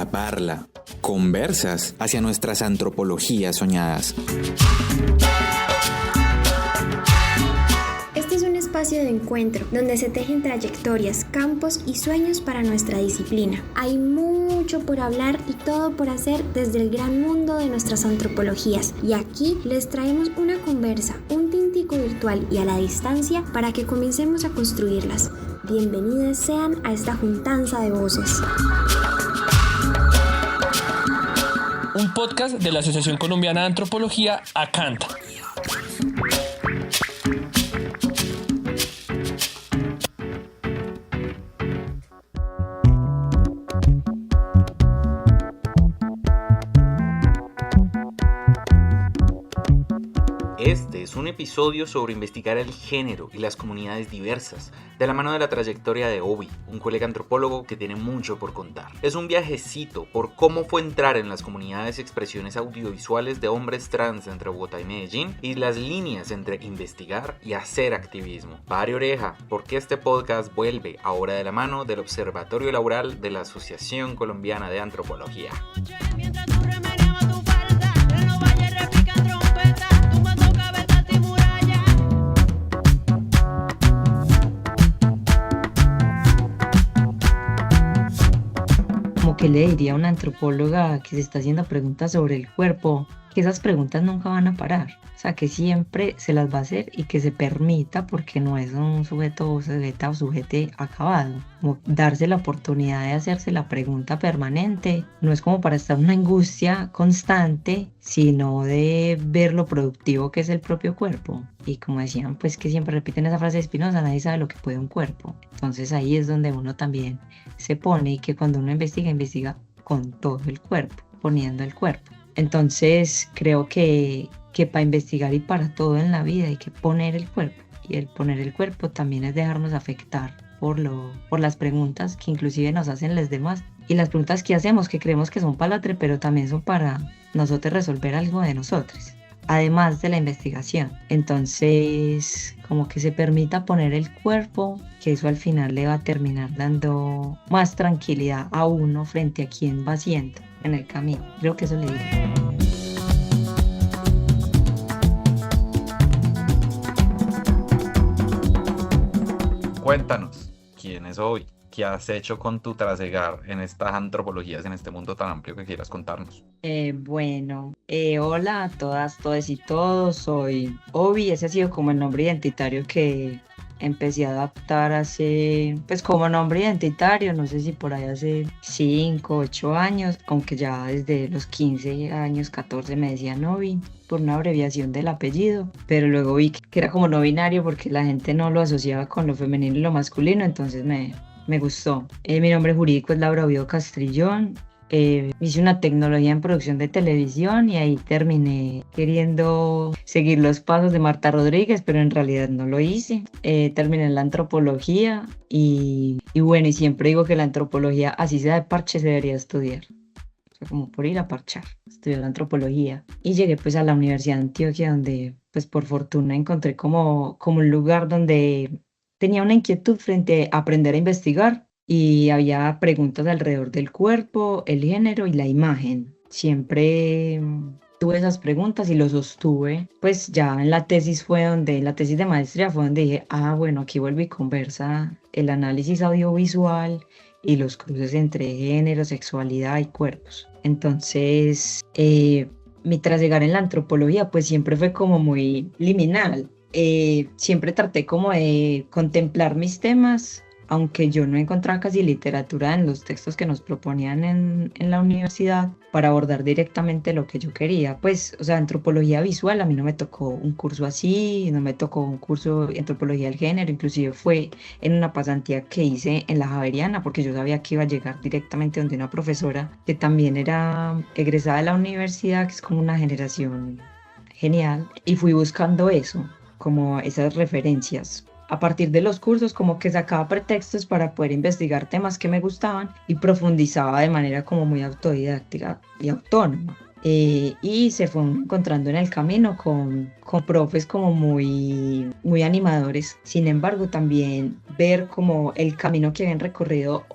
atraparla. Conversas hacia nuestras antropologías soñadas. Este es un espacio de encuentro donde se tejen trayectorias, campos y sueños para nuestra disciplina. Hay mucho por hablar y todo por hacer desde el gran mundo de nuestras antropologías. Y aquí les traemos una conversa, un tintico virtual y a la distancia para que comencemos a construirlas. Bienvenidas sean a esta juntanza de voces. Un podcast de la Asociación Colombiana de Antropología, ACANTA. Este es un episodio sobre investigar el género y las comunidades diversas, de la mano de la trayectoria de Obi, un colega antropólogo que tiene mucho por contar. Es un viajecito por cómo fue entrar en las comunidades y expresiones audiovisuales de hombres trans entre Bogotá y Medellín, y las líneas entre investigar y hacer activismo. Pare oreja, porque este podcast vuelve ahora de la mano del Observatorio Laboral de la Asociación Colombiana de Antropología. ¿Qué le diría a una antropóloga que se está haciendo preguntas sobre el cuerpo? Que esas preguntas nunca van a parar, o sea, que siempre se las va a hacer y que se permita, porque no es un sujeto o sujete acabado. Como darse la oportunidad de hacerse la pregunta permanente, no es como para estar en una angustia constante, sino de ver lo productivo que es el propio cuerpo. Y como decían, pues que siempre repiten esa frase de Spinoza, nadie sabe lo que puede un cuerpo. Entonces ahí es donde uno también se pone, y que cuando uno investiga con todo el cuerpo, poniendo el cuerpo. Entonces creo que para investigar y para todo en la vida hay que poner el cuerpo. Y el poner el cuerpo también es dejarnos afectar por las preguntas que inclusive nos hacen los demás. Y las preguntas que hacemos que creemos que son palatre, pero también son para nosotros resolver algo de nosotros, además de la investigación. Entonces, como que se permita poner el cuerpo, que eso al final le va a terminar dando más tranquilidad a uno frente a quien va siendo en el camino. Creo que eso le digo. Cuéntanos, ¿quién es Obi? ¿Qué has hecho con tu trasegar en estas antropologías, en este mundo tan amplio que quieras contarnos? Hola a todas, todes y todos, soy Obi. Ese ha sido como el nombre identitario que empecé a adaptar hace, pues como nombre identitario, no sé si por ahí hace 5, 8 años, aunque ya desde los 15 años, 14 me decían Obi, por una abreviación del apellido, pero luego vi que era como no binario porque la gente no lo asociaba con lo femenino y lo masculino, entonces me gustó. Mi nombre jurídico es Laura Oviedo Castrillón. Hice una tecnología en producción de televisión y ahí terminé queriendo seguir los pasos de Marta Rodríguez, pero en realidad no lo hice. Terminé en la antropología y bueno, y siempre digo que la antropología, así sea de parche, se debería estudiar. O sea, como por ir a parchar, estudiar la antropología. Y llegué pues a la Universidad de Antioquia, donde pues por fortuna encontré como un lugar donde tenía una inquietud frente a aprender a investigar. Y había preguntas alrededor del cuerpo, el género y la imagen. Siempre tuve esas preguntas y lo sostuve. Pues ya en la tesis la tesis de maestría fue donde dije, bueno, aquí vuelve y conversa el análisis audiovisual y los cruces entre género, sexualidad y cuerpos. Entonces, mi trasegar en la antropología pues siempre fue como muy liminal. Siempre traté como de contemplar mis temas, aunque yo no encontraba casi literatura en los textos que nos proponían en la universidad para abordar directamente lo que yo quería. Pues, o sea, antropología visual, a mí no me tocó un curso así, no me tocó un curso de antropología del género, inclusive fue en una pasantía que hice en la Javeriana, porque yo sabía que iba a llegar directamente donde una profesora que también era egresada de la universidad, que es como una generación genial, y fui buscando eso, como esas referencias. A partir de los cursos como que sacaba pretextos para poder investigar temas que me gustaban y profundizaba de manera como muy autodidáctica y autónoma. y se fue encontrando en el camino con profes como muy, muy animadores. Sin embargo, también ver como el camino que habían recorrido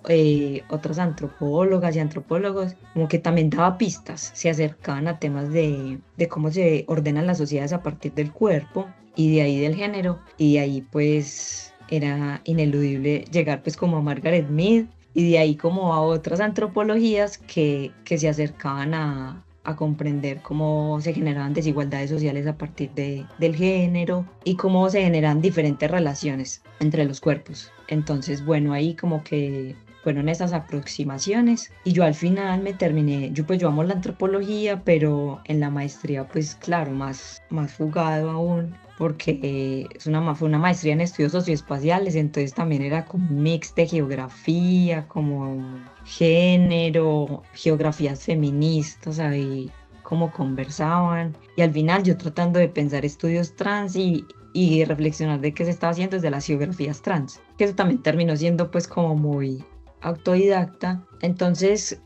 otras antropólogas y antropólogos, como que también daba pistas, se acercaban a temas de cómo se ordenan las sociedades a partir del cuerpo y de ahí del género, y de ahí pues era ineludible llegar pues como a Margaret Mead, y de ahí como a otras antropologías que se acercaban a comprender cómo se generaban desigualdades sociales a partir del género y cómo se generan diferentes relaciones entre los cuerpos. Entonces, bueno, ahí como que fueron esas aproximaciones y yo al final me terminé, yo amo la antropología, pero en la maestría pues claro, más jugado aún, porque fue una maestría en estudios socioespaciales, entonces también era como un mix de geografía, como género, geografías feministas, ahí cómo conversaban, y al final yo tratando de pensar estudios trans y reflexionar de qué se estaba haciendo desde las geografías trans, que eso también terminó siendo pues como muy autodidacta. Entonces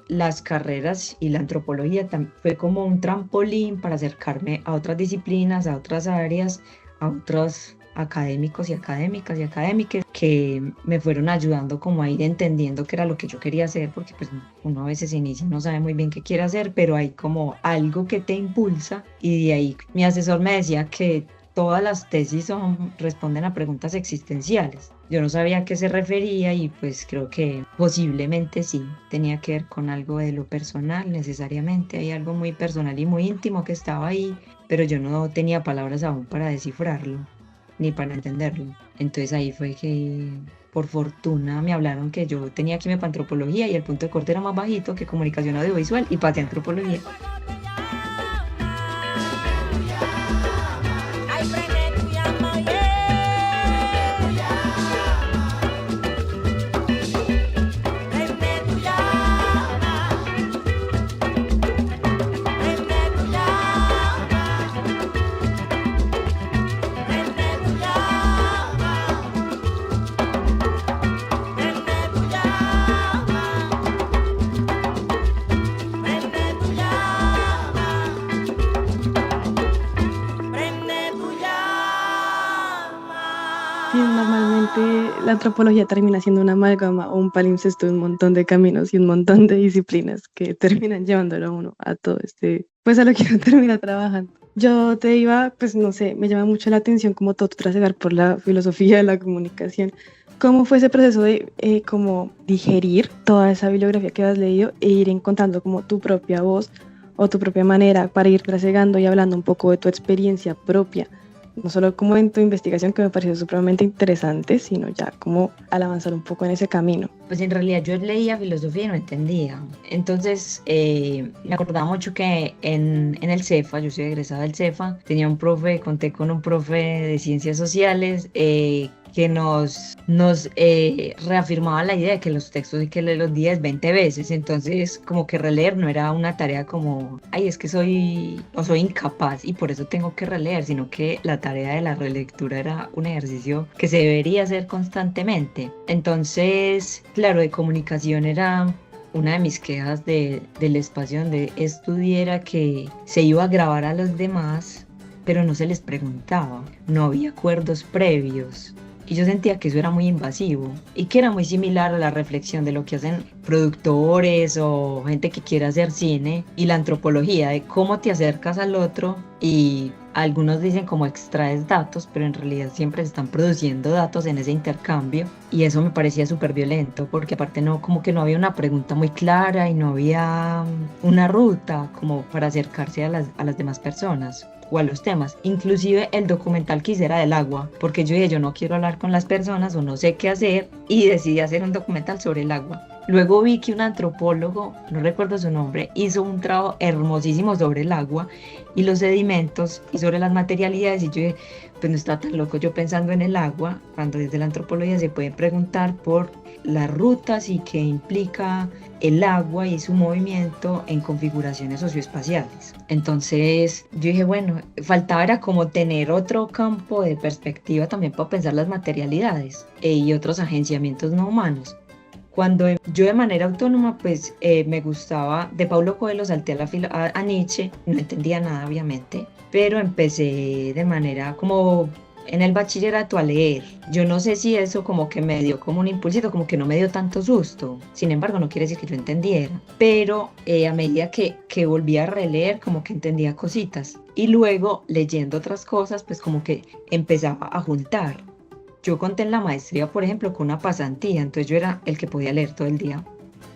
las carreras y la antropología fue como un trampolín para acercarme a otras disciplinas, a otras áreas, a otros académicos y académicas y académicas que me fueron ayudando como a ir entendiendo qué era lo que yo quería hacer, porque pues uno a veces inicia y no sabe muy bien qué quiere hacer, pero hay como algo que te impulsa, y de ahí mi asesor me decía que todas las tesis responden a preguntas existenciales. Yo no sabía a qué se refería y pues creo que posiblemente sí tenía que ver con algo de lo personal, necesariamente hay algo muy personal y muy íntimo que estaba ahí, pero yo no tenía palabras aún para descifrarlo ni para entenderlo. Entonces ahí fue que por fortuna me hablaron que yo tenía que irme para antropología y el punto de corte era más bajito que comunicación audiovisual, y pasé a antropología. Sí, normalmente la antropología termina siendo una amalgama o un palimpsesto de un montón de caminos y un montón de disciplinas que terminan llevándolo a uno a todo pues a lo que uno termina trabajando. Yo te iba, pues no sé, me llama mucho la atención como todo tu trasegar por la filosofía de la comunicación. ¿Cómo fue ese proceso de como digerir toda esa bibliografía que has leído e ir encontrando como tu propia voz o tu propia manera para ir trasegando y hablando un poco de tu experiencia propia? No solo como en tu investigación, que me pareció supremamente interesante, sino ya como al avanzar un poco en ese camino. Pues en realidad yo leía filosofía y no entendía. Entonces me acordaba mucho que en el CEFA, yo soy egresada del CEFA, conté con un profe de ciencias sociales que nos reafirmaba la idea de que los textos hay que leerlos 10, 20 veces. Entonces como que releer no era una tarea como, ay, es que soy incapaz y por eso tengo que releer, sino que la tarea de la relectura era un ejercicio que se debería hacer constantemente. Entonces, claro, de comunicación era una de mis quejas del espacio donde estudiara que se iba a grabar a los demás, pero no se les preguntaba, no había acuerdos previos. Y yo sentía que eso era muy invasivo y que era muy similar a la reflexión de lo que hacen productores o gente que quiere hacer cine y la antropología, de cómo te acercas al otro, y algunos dicen cómo extraes datos, pero en realidad siempre se están produciendo datos en ese intercambio, y eso me parecía súper violento porque aparte como que no había una pregunta muy clara y no había una ruta como para acercarse a las demás personas o a los temas. Inclusive el documental que hice era del agua, porque yo dije, yo no quiero hablar con las personas o no sé qué hacer, y decidí hacer un documental sobre el agua. Luego vi que un antropólogo, no recuerdo su nombre, hizo un trabajo hermosísimo sobre el agua y los sedimentos y sobre las materialidades, y yo dije, pues no está tan loco yo pensando en el agua, cuando desde la antropología se puede preguntar por las rutas y qué implica el agua y su movimiento en configuraciones socioespaciales. Entonces yo dije, bueno, faltaba era como tener otro campo de perspectiva también para pensar las materialidades y otros agenciamientos no humanos. Cuando yo de manera autónoma, pues me gustaba, de Paulo Coelho salté a Nietzsche, no entendía nada obviamente, pero empecé de manera como en el bachillerato a leer. Yo no sé si eso como que me dio como un impulsito, como que no me dio tanto susto. Sin embargo, no quiere decir que yo entendiera. Pero a medida que volví a releer, como que entendía cositas. Y luego, leyendo otras cosas, pues como que empezaba a juntar. Yo conté en la maestría, por ejemplo, con una pasantía. Entonces yo era el que podía leer todo el día.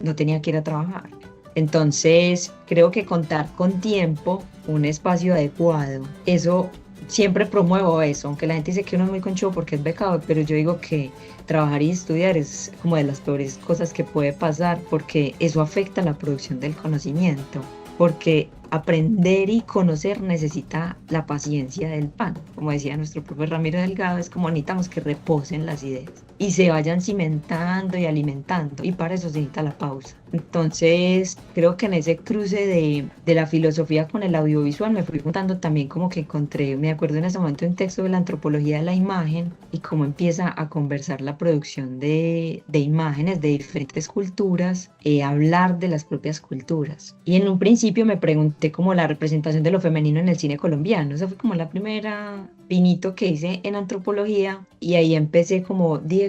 No tenía que ir a trabajar. Entonces, creo que contar con tiempo, un espacio adecuado, eso siempre promuevo eso, aunque la gente dice que uno es muy conchudo porque es becado, pero yo digo que trabajar y estudiar es como de las peores cosas que puede pasar porque eso afecta la producción del conocimiento, porque aprender y conocer necesita la paciencia del pan. Como decía nuestro profesor Ramiro Delgado, es como necesitamos que reposen las ideas y se vayan cimentando y alimentando, y para eso se necesita la pausa. Entonces creo que en ese cruce de la filosofía con el audiovisual me fui juntando también, como que encontré, me acuerdo en ese momento, un texto de la antropología de la imagen y cómo empieza a conversar la producción de imágenes de diferentes culturas, hablar de las propias culturas. Y en un principio me pregunté como la representación de lo femenino en el cine colombiano. Esa fue como la primera pinito que hice en antropología, y ahí empecé dije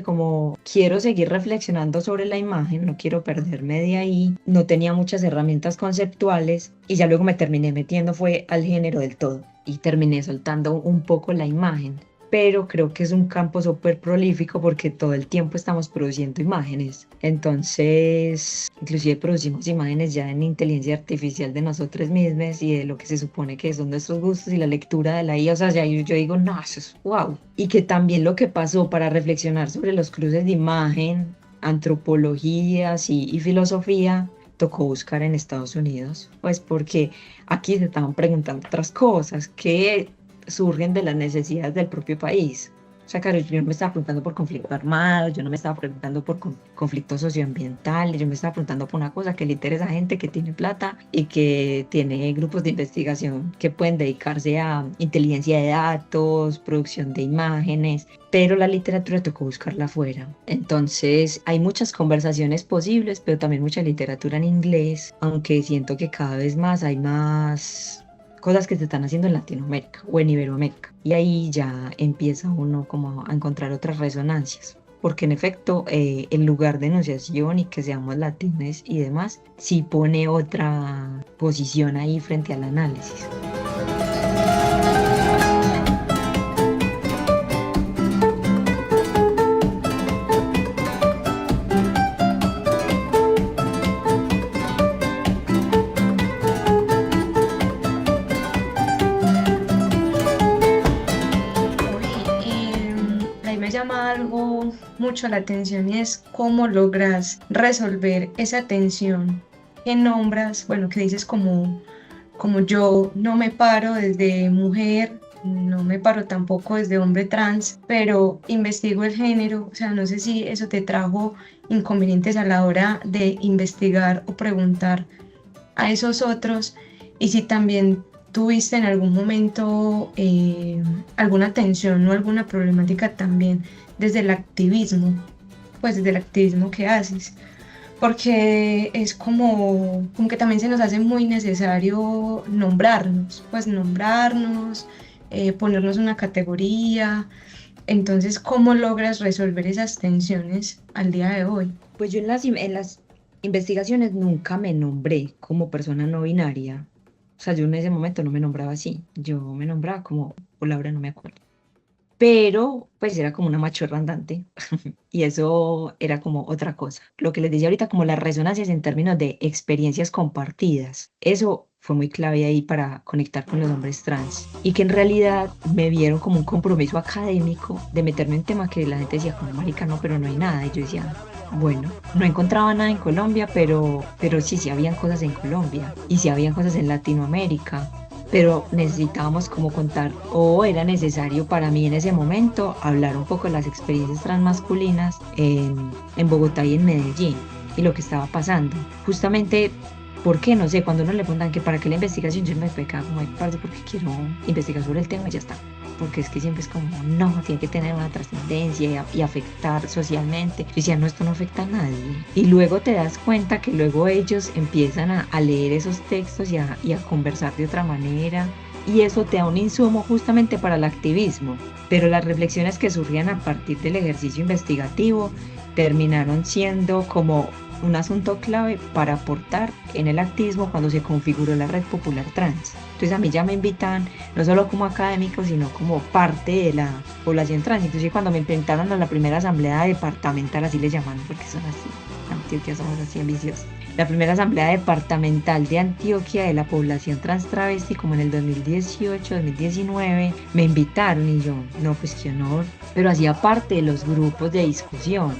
quiero seguir reflexionando sobre la imagen, no quiero perderme de ahí, no tenía muchas herramientas conceptuales y ya luego me terminé metiendo fue al género del todo y terminé soltando un poco la imagen. Pero creo que es un campo súper prolífico porque todo el tiempo estamos produciendo imágenes. Entonces, inclusive producimos imágenes ya en inteligencia artificial de nosotros mismos y de lo que se supone que son nuestros gustos y la lectura de la IA. O sea, ya yo digo, no, eso es wow. Y que también lo que pasó para reflexionar sobre los cruces de imagen, antropologías y filosofía, tocó buscar en Estados Unidos. Pues porque aquí se estaban preguntando otras cosas que surgen de las necesidades del propio país. O sea, claro, yo no me estaba preguntando por conflicto armado, yo no me estaba preguntando por conflictos socioambientales, yo me estaba preguntando por una cosa que le interesa a gente que tiene plata y que tiene grupos de investigación que pueden dedicarse a inteligencia de datos, producción de imágenes, pero la literatura tocó buscarla afuera. Entonces hay muchas conversaciones posibles, pero también mucha literatura en inglés, aunque siento que cada vez más hay más cosas que se están haciendo en Latinoamérica o en Iberoamérica, y ahí ya empieza uno como a encontrar otras resonancias, porque en efecto el lugar de enunciación y que seamos latines y demás sí pone otra posición ahí frente al análisis. Llama algo mucho la atención y es cómo logras resolver esa tensión que nombras, bueno, que dices como yo no me paro desde mujer, no me paro tampoco desde hombre trans, pero investigo el género. O sea, no sé si eso te trajo inconvenientes a la hora de investigar o preguntar a esos otros, y si también tuviste en algún momento alguna tensión o alguna problemática también desde el activismo, pues desde el activismo que haces, porque es como que también se nos hace muy necesario nombrarnos, ponernos una categoría. Entonces, ¿cómo logras resolver esas tensiones al día de hoy? Pues yo en las investigaciones nunca me nombré como persona no binaria. O sea, yo en ese momento no me nombraba así, yo me nombraba como, o Laura, no me acuerdo. Pero pues era como una machorra andante y eso era como otra cosa. Lo que les decía ahorita, como las resonancias en términos de experiencias compartidas, eso fue muy clave ahí para conectar con los hombres trans, y que en realidad me vieron como un compromiso académico de meterme en tema que la gente decía como marica, no, pero no hay nada. Y yo decía, bueno, no encontraba nada en Colombia, pero sí habían cosas en Colombia y sí habían cosas en Latinoamérica, pero necesitábamos como contar, o era necesario para mí en ese momento hablar un poco de las experiencias transmasculinas en Bogotá y en Medellín y lo que estaba pasando. Justamente, ¿por qué? No sé, cuando uno le preguntan que para qué la investigación, yo me quedaba como, parce, porque quiero investigar sobre el tema y ya está. porque es que siempre es como, no, tiene que tener una trascendencia y afectar socialmente. Yo decía, no, esto no afecta a nadie. Y luego te das cuenta que luego ellos empiezan a leer esos textos y a conversar de otra manera. Y eso te da un insumo justamente para el activismo. Pero las reflexiones que surgían a partir del ejercicio investigativo terminaron siendo como un asunto clave para aportar en el activismo cuando se configuró la Red Popular Trans. Entonces a mí ya me invitan no solo como académico, sino como parte de la población trans. Inclusive cuando me invitaron a la primera asamblea departamental, así les llaman porque son así, Antioquia somos así ambiciosos. La primera asamblea departamental de Antioquia de la población trans travesti, como en el 2018, 2019, me invitaron y yo, no, pues qué honor, pero hacía parte de los grupos de discusión.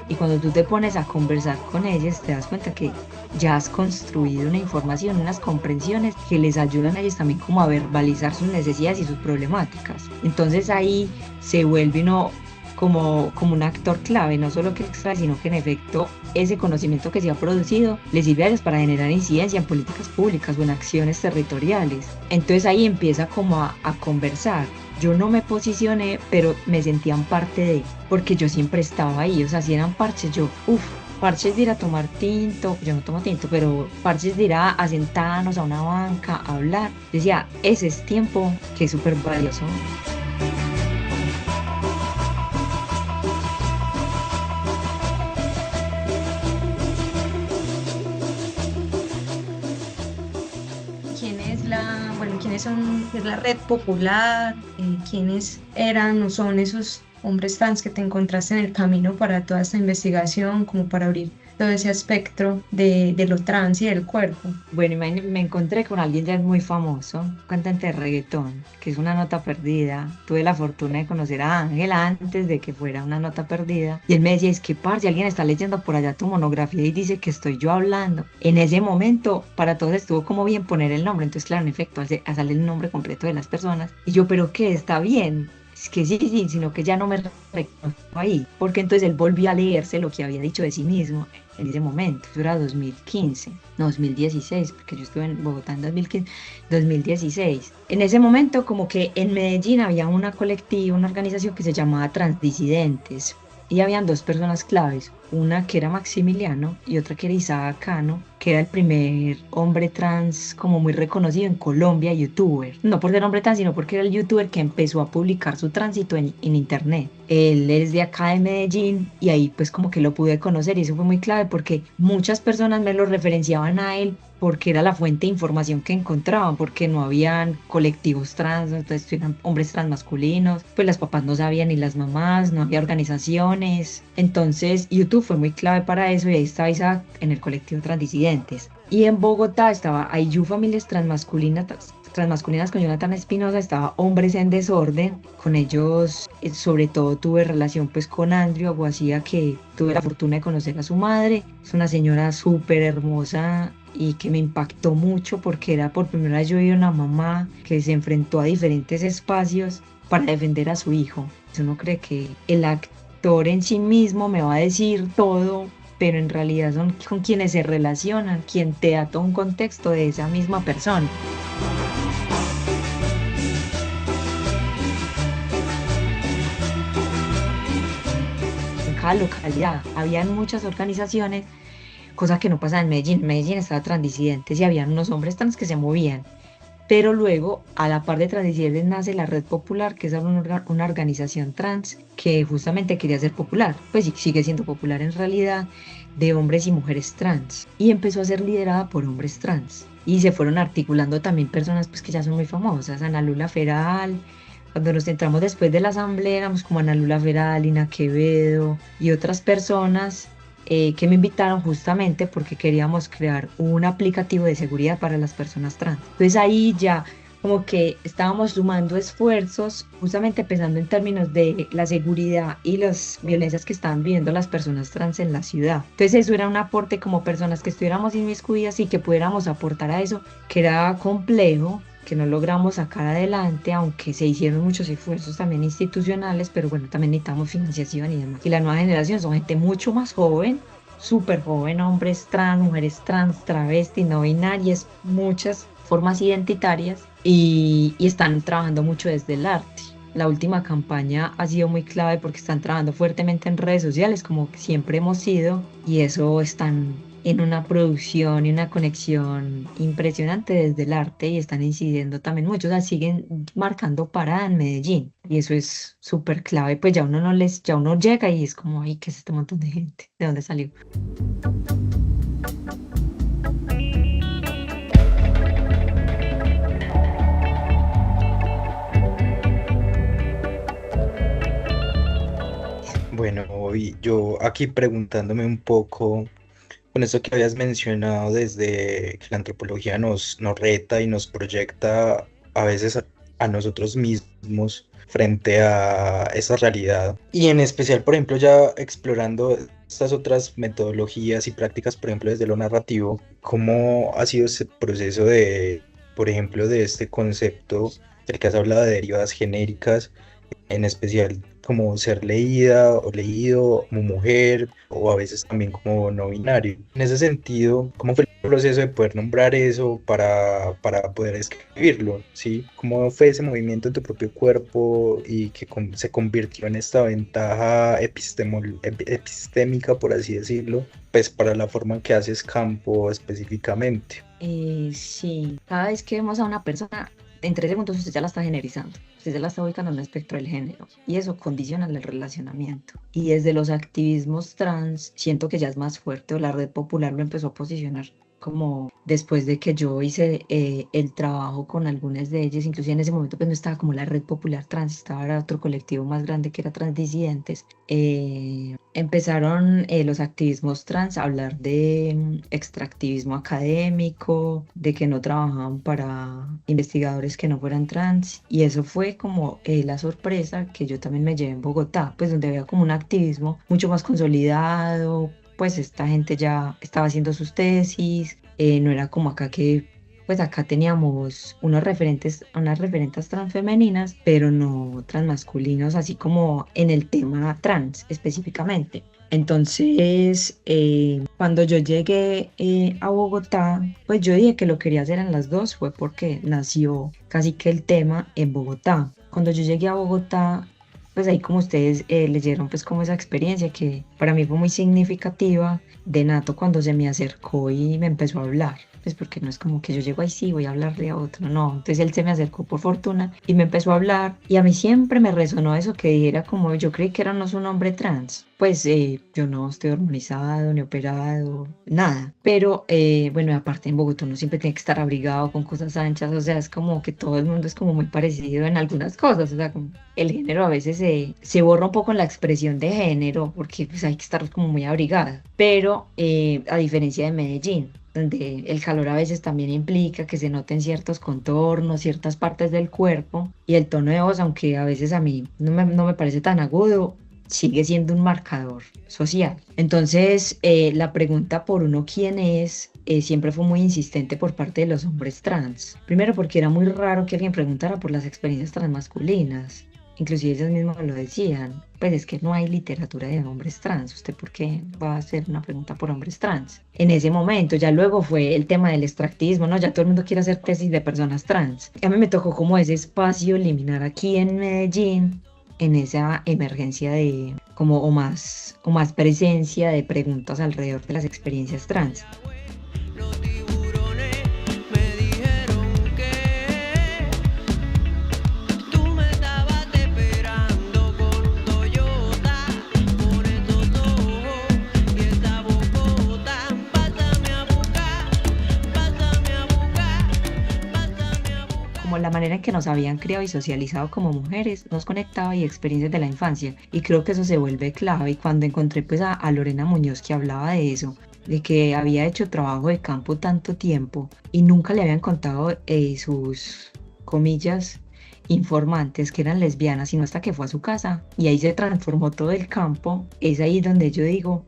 Y cuando tú te pones a conversar con ellas, te das cuenta que ya has construido una información, unas comprensiones que les ayudan a ellos también como a verbalizar sus necesidades y sus problemáticas. Entonces ahí se vuelve uno como un actor clave, no solo que extrae, sino que en efecto ese conocimiento que se ha producido les sirve a ellos para generar incidencia en políticas públicas o en acciones territoriales. Entonces ahí empieza como a conversar. Yo no me posicioné, pero me sentían parte de, porque yo siempre estaba ahí, o sea, si eran parches, yo, parches de ir a tomar tinto, yo no tomo tinto, pero parches de ir a sentarnos a una banca, a hablar. Decía, ese es tiempo que es súper valioso. Es la Red Popular, quiénes eran o son esos hombres trans que te encontraste en el camino para toda esta investigación, como para abrir todo ese espectro de lo trans y del cuerpo. Bueno, me encontré con alguien ya muy famoso, un cantante de reggaetón, que es Una Nota Perdida. Tuve la fortuna de conocer a Ángel antes de que fuera Una Nota Perdida. Y él me decía, es que parce, alguien está leyendo por allá tu monografía y dice que estoy yo hablando. En ese momento, para todos estuvo como bien poner el nombre. Entonces, claro, en efecto, sale el nombre completo de las personas. Y yo, ¿pero qué? ¿Está bien? Es que sí, sino que ya no me reconozco ahí. Porque entonces él volvió a leerse lo que había dicho de sí mismo en ese momento. Eso era 2016, porque yo estuve en Bogotá en 2016. En ese momento, como que en Medellín había una colectiva, una organización que se llamaba Transdisidentes. Y habían dos personas claves, una que era Maximiliano y otra que era Isaac Cano, que era el primer hombre trans como muy reconocido en Colombia, youtuber. No por ser hombre trans, sino porque era el youtuber que empezó a publicar su tránsito en internet. Él es de acá de Medellín y ahí pues como que lo pude conocer y eso fue muy clave porque muchas personas me lo referenciaban a él porque era la fuente de información que encontraban, porque no habían colectivos trans, entonces eran hombres trans masculinos, pues las papás no sabían ni las mamás, no había organizaciones. Entonces YouTube fue muy clave para eso y ahí estaba Isaac en el colectivo Transdisidentes. Y en Bogotá estaba IU Familias Transmasculinas con Jonathan Espinosa, estaba Hombres en Desorden. Con ellos sobre todo tuve relación pues con Andrew Aguacía, que tuve la fortuna de conocer a su madre. Es una señora súper hermosa y que me impactó mucho porque era por primera vez yo vi una mamá que se enfrentó a diferentes espacios para defender a su hijo. Uno cree que el actor en sí mismo me va a decir todo, pero en realidad son con quienes se relacionan, quien te da todo un contexto de esa misma persona. En cada localidad habían muchas organizaciones, cosa que no pasaba en Medellín. En Medellín estaba Transdisidentes y habían unos hombres trans que se movían. Pero luego, a la par de Transdisidentes, nace la Red Popular, que es una organización trans que justamente quería ser popular, pues sigue siendo popular en realidad, de hombres y mujeres trans. Y empezó a ser liderada por hombres trans. Y se fueron articulando también personas pues, que ya son muy famosas, Ana Lula Feral. Cuando nos centramos después de la asamblea, éramos como Ana Lula Feral, Lina Quevedo y otras personas que me invitaron justamente porque queríamos crear un aplicativo de seguridad para las personas trans. Entonces ahí ya como que estábamos sumando esfuerzos, justamente pensando en términos de la seguridad y las violencias que estaban viviendo las personas trans en la ciudad. Entonces eso era un aporte como personas que estuviéramos inmiscuidas y que pudiéramos aportar a eso, que era complejo, que no logramos sacar adelante, aunque se hicieron muchos esfuerzos también institucionales, pero bueno, también necesitamos financiación y demás. Y la nueva generación son gente mucho más joven, súper joven, hombres trans, mujeres trans, travestis, no binarias, muchas formas identitarias y están trabajando mucho desde el arte. la última campaña ha sido muy clave porque están trabajando fuertemente en redes sociales, como siempre hemos sido, y eso están en una producción y una conexión impresionante desde el arte y están incidiendo también mucho, o sea, siguen marcando parada en Medellín y eso es súper clave, pues ya uno no les, ya uno llega y es como, ay, ¿qué es este montón de gente? ¿De dónde salió? Bueno, hoy yo aquí preguntándome un poco con esto que habías mencionado desde que la antropología nos reta y nos proyecta a veces a nosotros mismos frente a esa realidad. Y en especial, por ejemplo, ya explorando estas otras metodologías y prácticas, por ejemplo, desde lo narrativo, ¿cómo ha sido ese proceso de, por ejemplo, de este concepto del que has hablado de derivadas genéricas, en especial como ser leída o leído como mujer o a veces también como no binario? En ese sentido, ¿cómo fue el proceso de poder nombrar eso para poder escribirlo? ¿Sí? ¿Cómo fue ese movimiento en tu propio cuerpo y que se convirtió en esta ventaja epistémica, por así decirlo, pues para la forma en que haces campo específicamente? Sí, cada vez que vemos a una persona, en 3 segundos usted ya la está generizando, usted ya la está ubicando en un espectro del género y eso condiciona el relacionamiento. Y desde los activismos trans siento que ya es más fuerte, o la red popular lo empezó a posicionar como después de que yo hice el trabajo con algunas de ellas, inclusive en ese momento pues no estaba como la red popular trans, estaba era otro colectivo más grande que era transdisidentes. Empezaron los activismos trans a hablar de extractivismo académico, de que no trabajaban para investigadores que no fueran trans, y eso fue como la sorpresa que yo también me llevé en Bogotá, pues donde había como un activismo mucho más consolidado, pues esta gente ya estaba haciendo sus tesis, no era como acá que, pues acá teníamos unas referentes transfemeninas, pero no transmasculinos, así como en el tema trans específicamente. Entonces, cuando yo llegué a Bogotá, pues yo dije que lo quería hacer en las dos, fue porque nació casi que el tema en Bogotá. Cuando yo llegué a Bogotá, pues ahí como ustedes leyeron pues como esa experiencia que para mí fue muy significativa de Nato cuando se me acercó y me empezó a hablar, pues porque no es como que yo llego ahí sí voy a hablarle a otro, no, entonces él se me acercó por fortuna y me empezó a hablar y a mí siempre me resonó eso que dijera como yo creí que era no un hombre trans, pues yo no estoy hormonizado ni operado, nada, pero bueno, aparte en Bogotá uno siempre tiene que estar abrigado con cosas anchas, o sea, es como que todo el mundo es como muy parecido en algunas cosas, o sea, como el género a veces se borra un poco en la expresión de género porque pues hay que estar como muy abrigada, pero a diferencia de Medellín, donde el calor a veces también implica que se noten ciertos contornos, ciertas partes del cuerpo, y el tono de voz, aunque a veces a mí no me parece tan agudo, sigue siendo un marcador social. Entonces, la pregunta por uno quién es siempre fue muy insistente por parte de los hombres trans. Primero porque era muy raro que alguien preguntara por las experiencias transmasculinas. Inclusive ellos mismos lo decían, pues es que no hay literatura de hombres trans, ¿usted por qué va a hacer una pregunta por hombres trans? En ese momento, ya luego fue el tema del extractivismo, ¿no? Ya todo el mundo quiere hacer tesis de personas trans. A mí me tocó como ese espacio eliminar aquí en Medellín, en esa emergencia de como o más presencia de preguntas alrededor de las experiencias trans. Como la manera en que nos habían criado y socializado como mujeres, nos conectaba y experiencias de la infancia. Y creo que eso se vuelve clave. Y cuando encontré pues a Lorena Muñoz que hablaba de eso, de que había hecho trabajo de campo tanto tiempo y nunca le habían contado sus, comillas, informantes que eran lesbianas, sino hasta que fue a su casa y ahí se transformó todo el campo. Es ahí donde yo digo,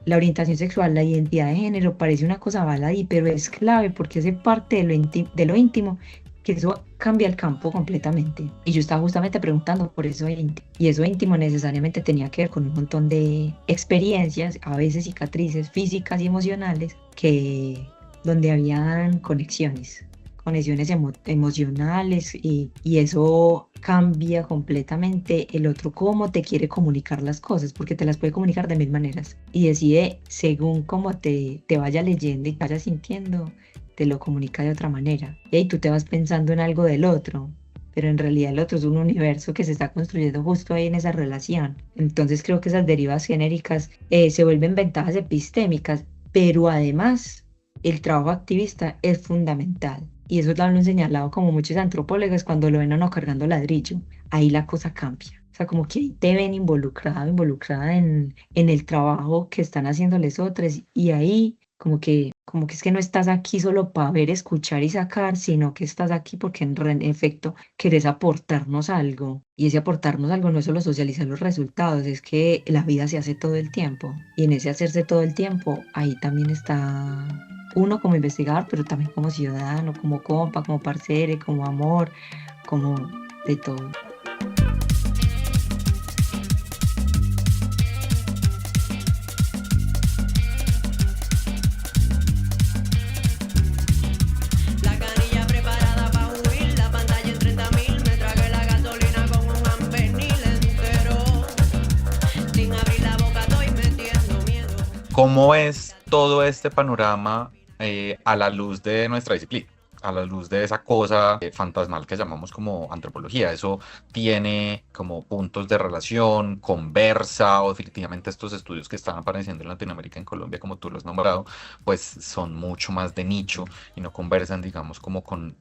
la orientación sexual, la identidad de género parece una cosa baladí, pero es clave porque hace parte de lo íntimo, que eso cambia el campo completamente. Y yo estaba justamente preguntando por eso íntimo. Y eso íntimo necesariamente tenía que ver con un montón de experiencias, a veces cicatrices físicas y emocionales, donde habían conexiones conexiones emocionales y eso cambia completamente el otro cómo te quiere comunicar las cosas, porque te las puede comunicar de 1000 maneras y decide según cómo te vaya leyendo y te vaya sintiendo, te lo comunica de otra manera. Y ahí tú te vas pensando en algo del otro, pero en realidad el otro es un universo que se está construyendo justo ahí en esa relación. Entonces creo que esas derivas genéricas se vuelven ventajas epistémicas, pero además el trabajo activista es fundamental. Y eso lo han señalado como muchos antropólogos cuando lo ven a uno cargando ladrillo. Ahí la cosa cambia. O sea, como que ahí te ven involucrada en el trabajo que están haciéndoles otras. Y ahí como que es que no estás aquí solo para ver, escuchar y sacar, sino que estás aquí porque en efecto querés aportarnos algo. Y ese aportarnos algo no es solo socializar los resultados, es que la vida se hace todo el tiempo. Y en ese hacerse todo el tiempo, ahí también está uno como investigador, pero también como ciudadano, como compa, como parcere, como amor, como de todo. La canilla preparada para huir, la pantalla en 30.000, me tragué la gasolina con un ampernil entero. Sin abrir la boca estoy metiendo miedo. ¿Cómo es todo este panorama a la luz de nuestra disciplina? A la luz de esa cosa fantasmal que llamamos como antropología. Eso tiene como puntos de relación, conversa, o definitivamente estos estudios que están apareciendo en Latinoamérica, en Colombia, como tú lo has nombrado, pues son mucho más de nicho y no conversan, digamos, como con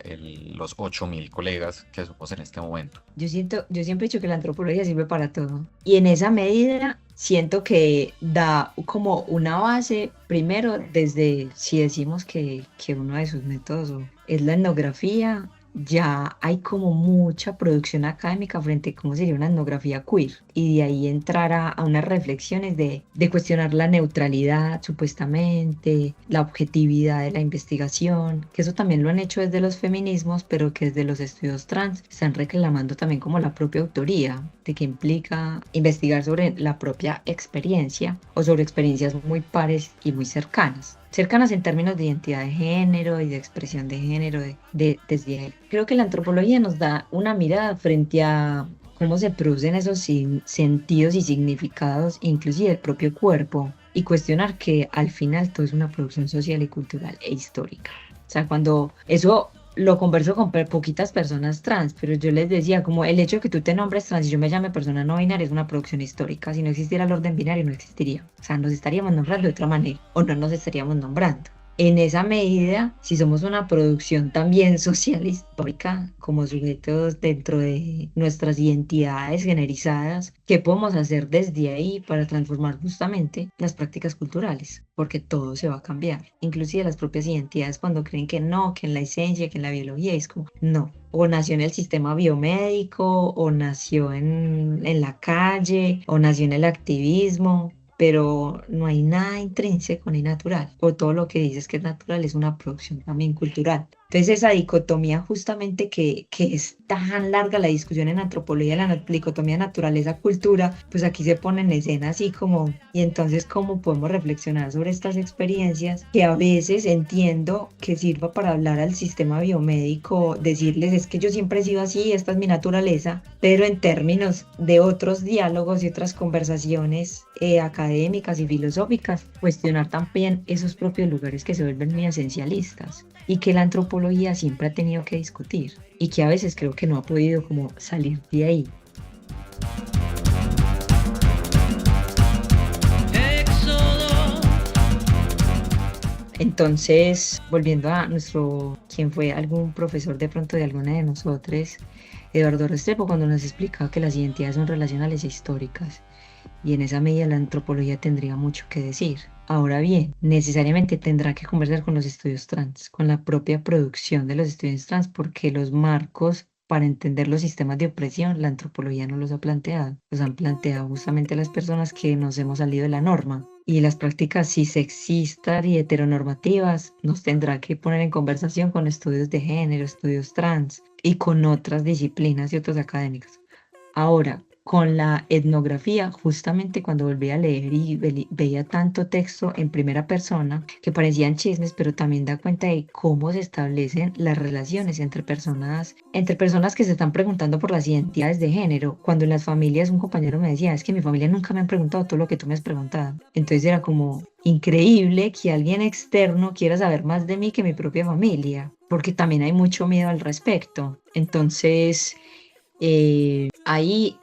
los 8.000 colegas que somos en este momento. Yo siempre he dicho que la antropología sirve para todo. Y en esa medida siento que da como una base, primero, desde si decimos que uno de sus métodos es la etnografía, ya hay como mucha producción académica frente a cómo sería una etnografía queer. Y de ahí entrar a unas reflexiones de cuestionar la neutralidad, supuestamente, la objetividad de la investigación, que eso también lo han hecho desde los feminismos, pero que desde los estudios trans están reclamando también como la propia autoría, de que implica investigar sobre la propia experiencia o sobre experiencias muy pares y muy cercanas en términos de identidad de género y de expresión de género desde ahí. Creo que la antropología nos da una mirada frente a cómo se producen esos sentidos y significados, inclusive del propio cuerpo, y cuestionar que al final todo es una producción social y cultural e histórica. O sea, cuando eso lo converso con poquitas personas trans, pero yo les decía como el hecho de que tú te nombres trans y yo me llame persona no binaria es una producción histórica. Si no existiera el orden binario no existiría. O sea, nos estaríamos nombrando de otra manera o no nos estaríamos nombrando. En esa medida, si somos una producción también social histórica como sujetos dentro de nuestras identidades generizadas, ¿qué podemos hacer desde ahí para transformar justamente las prácticas culturales? Porque todo se va a cambiar, inclusive las propias identidades cuando creen que no, que en la esencia, que en la biología, es como no. O nació en el sistema biomédico, o nació en la calle, o nació en el activismo, pero no hay nada intrínseco ni natural, o todo lo que dices que es natural es una producción también cultural. Entonces esa dicotomía justamente que es tan larga la discusión en antropología, la dicotomía naturaleza-cultura, pues aquí se pone en escena así como, y entonces cómo podemos reflexionar sobre estas experiencias que a veces entiendo que sirva para hablar al sistema biomédico, decirles es que yo siempre he sido así, esta es mi naturaleza, pero en términos de otros diálogos y otras conversaciones académicas y filosóficas, cuestionar también esos propios lugares que se vuelven muy esencialistas y que la antropología siempre ha tenido que discutir y que a veces creo que no ha podido como salir de ahí. Entonces, volviendo a quien fue algún profesor de pronto de alguna de nosotros, Eduardo Restrepo, cuando nos explicaba que las identidades son relacionales e históricas, y en esa medida la antropología tendría mucho que decir. Ahora bien, necesariamente tendrá que conversar con los estudios trans, con la propia producción de los estudios trans, porque los marcos para entender los sistemas de opresión, la antropología no los ha planteado. Los han planteado justamente las personas que nos hemos salido de la norma. Y las prácticas cisexistas y heteronormativas nos tendrá que poner en conversación con estudios de género, estudios trans y con otras disciplinas y otros académicos. Ahora, con la etnografía, justamente cuando volví a leer y veía tanto texto en primera persona que parecían chismes, pero también da cuenta de cómo se establecen las relaciones entre personas que se están preguntando por las identidades de género. Cuando en las familias un compañero me decía, es que mi familia nunca me han preguntado todo lo que tú me has preguntado. Entonces era como increíble que alguien externo quiera saber más de mí que mi propia familia, porque también hay mucho miedo al respecto. Entonces, ahí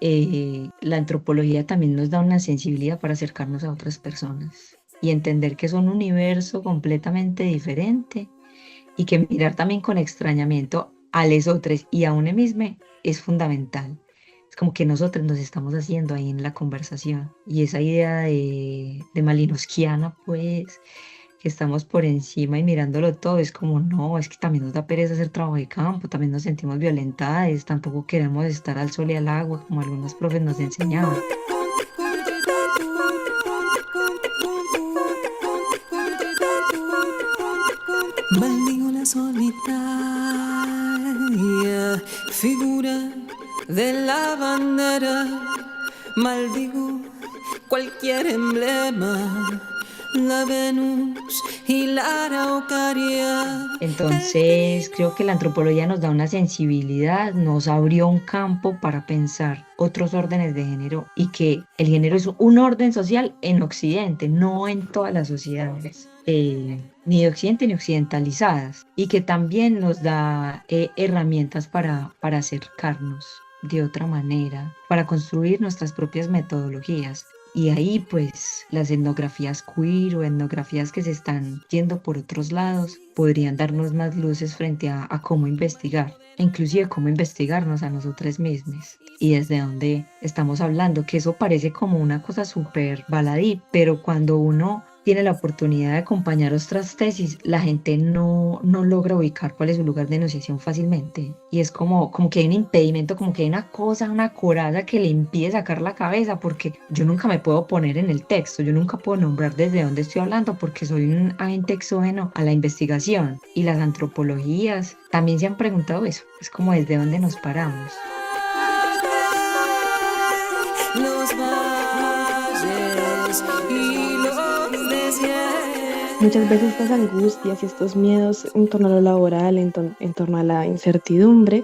la antropología también nos da una sensibilidad para acercarnos a otras personas y entender que es un universo completamente diferente y que mirar también con extrañamiento a los otros y a uno mismo es fundamental. Es como que nosotros nos estamos haciendo ahí en la conversación y esa idea de malinowskiana, pues, que estamos por encima y mirándolo todo, es como no, es que también nos da pereza hacer trabajo de campo, también nos sentimos violentadas, tampoco queremos estar al sol y al agua como algunos profes nos enseñaban. Maldigo la solitaria figura de la bandera, maldigo cualquier emblema, la Venus y la Araucaria. Entonces creo que la antropología nos da una sensibilidad, nos abrió un campo para pensar otros órdenes de género y que el género es un orden social en Occidente, no en todas las sociedades, ni de Occidente ni occidentalizadas, y que también nos da herramientas para acercarnos de otra manera, para construir nuestras propias metodologías. Y ahí pues las etnografías queer o etnografías que se están yendo por otros lados podrían darnos más luces frente a cómo investigar, inclusive cómo investigarnos a nosotros mismos y desde dónde estamos hablando, que eso parece como una cosa súper baladí, pero cuando uno tiene la oportunidad de acompañar otras tesis, la gente no logra ubicar cuál es su lugar de enunciación fácilmente. Y es como que hay un impedimento, como que hay una cosa, una coraza que le impide sacar la cabeza, porque yo nunca me puedo poner en el texto, yo nunca puedo nombrar desde dónde estoy hablando, porque soy un agente exógeno a la investigación. Y las antropologías también se han preguntado eso, es como desde dónde nos paramos. Los valles y los muchas veces estas angustias y estos miedos en torno a lo laboral, en torno a la incertidumbre,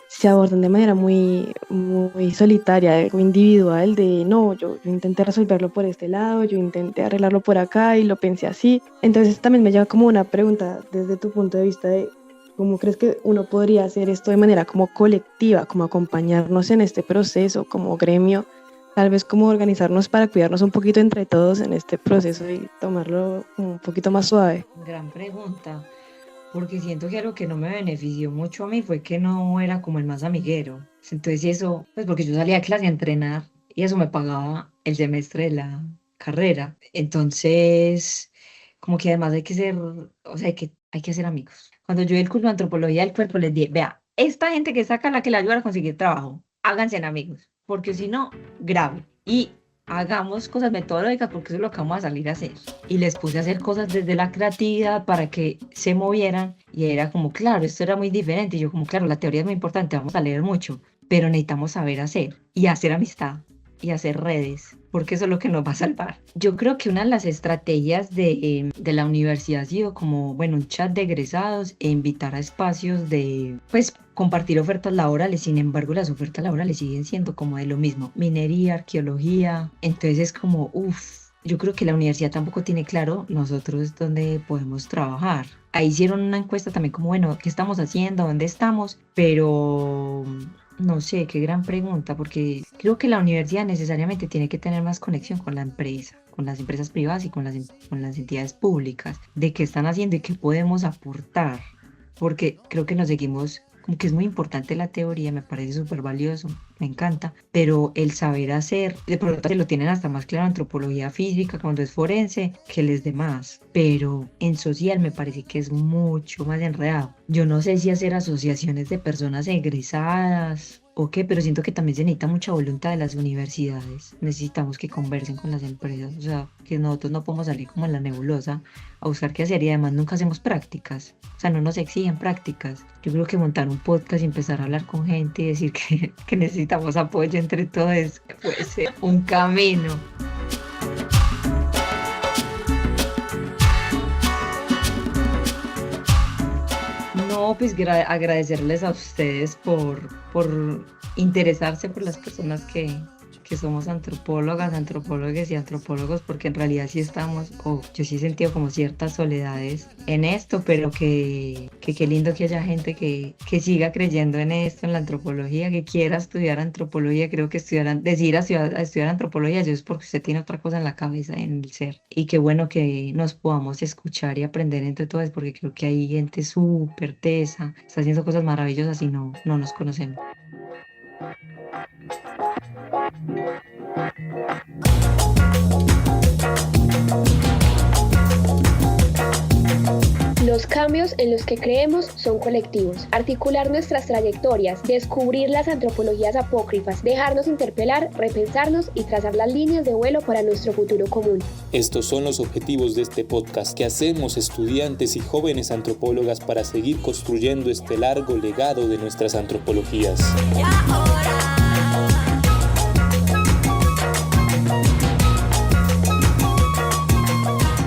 se abordan de manera muy, muy solitaria o individual de no, yo intenté resolverlo por este lado, yo intenté arreglarlo por acá y lo pensé así. Entonces también me lleva como una pregunta desde tu punto de vista de cómo crees que uno podría hacer esto de manera como colectiva, como acompañarnos en este proceso, como gremio, tal vez como organizarnos para cuidarnos un poquito entre todos en este proceso y tomarlo un poquito más suave. Gran pregunta, porque siento que algo que no me benefició mucho a mí fue que no era como el más amiguero. Entonces eso, pues porque yo salía de clase a entrenar y eso me pagaba el semestre de la carrera. Entonces, como que además hay que ser, o sea, hay que hacer amigos. Cuando yo di el curso de antropología del cuerpo les dije, vea, esta gente que saca la que le ayuda a conseguir trabajo, háganse en amigos. Porque si no, grave. Y hagamos cosas metodológicas porque eso es lo que vamos a salir a hacer. Y les puse a hacer cosas desde la creatividad para que se movieran. Y era como, claro, esto era muy diferente. Y yo como, claro, la teoría es muy importante, vamos a leer mucho. Pero necesitamos saber hacer. Y hacer amistad. Y hacer redes. Porque eso es lo que nos va a salvar. Yo creo que una de las estrategias de la universidad ha sido como, bueno, un chat de egresados e invitar a espacios de, pues, compartir ofertas laborales. Sin embargo, las ofertas laborales siguen siendo como de lo mismo, minería, arqueología. Entonces es como, yo creo que la universidad tampoco tiene claro nosotros dónde podemos trabajar. Ahí hicieron una encuesta también como, bueno, ¿qué estamos haciendo? ¿Dónde estamos? Pero no sé, qué gran pregunta, porque creo que la universidad necesariamente tiene que tener más conexión con la empresa, con las empresas privadas y con las entidades públicas, de qué están haciendo y qué podemos aportar, porque creo que nos seguimos, como que es muy importante la teoría, me parece súper valioso, me encanta, pero el saber hacer, de pronto se lo tienen hasta más claro en antropología física cuando es forense que les demás, pero en social me parece que es mucho más enredado. Yo no sé si hacer asociaciones de personas egresadas o qué, pero siento que también se necesita mucha voluntad de las universidades. Necesitamos que conversen con las empresas, o sea, que nosotros no podemos salir como en la nebulosa a buscar qué hacer y además nunca hacemos prácticas, o sea, no nos exigen prácticas. Yo creo que montar un podcast y empezar a hablar con gente y decir que necesitamos apoyo entre todos puede ser un camino. No, pues agradecerles a ustedes por interesarse por las personas que somos antropólogas, antropólogues y antropólogos, porque en realidad sí estamos, yo sí he sentido como ciertas soledades en esto, pero que qué lindo que haya gente que siga creyendo en esto, en la antropología, que quiera estudiar antropología. Creo que decidir a estudiar antropología eso es porque usted tiene otra cosa en la cabeza, en el ser, y qué bueno que nos podamos escuchar y aprender entre todos, porque creo que hay gente súper tesa, está haciendo cosas maravillosas y no nos conocemos. Los cambios en los que creemos son colectivos. Articular nuestras trayectorias, descubrir las antropologías apócrifas, dejarnos interpelar, repensarnos y trazar las líneas de vuelo para nuestro futuro común. Estos son los objetivos de este podcast que hacemos estudiantes y jóvenes antropólogas para seguir construyendo este largo legado de nuestras antropologías.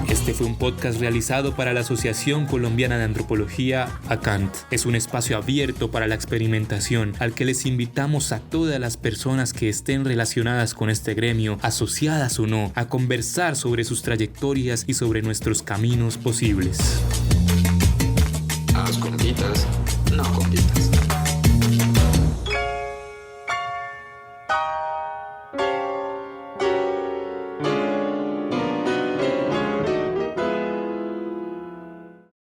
Este fue un podcast realizado para la Asociación Colombiana de Antropología, ACANT. Es un espacio abierto para la experimentación al que les invitamos a todas las personas que estén relacionadas con este gremio, asociadas o no, a conversar sobre sus trayectorias y sobre nuestros caminos posibles. Haz compitas, no compitas.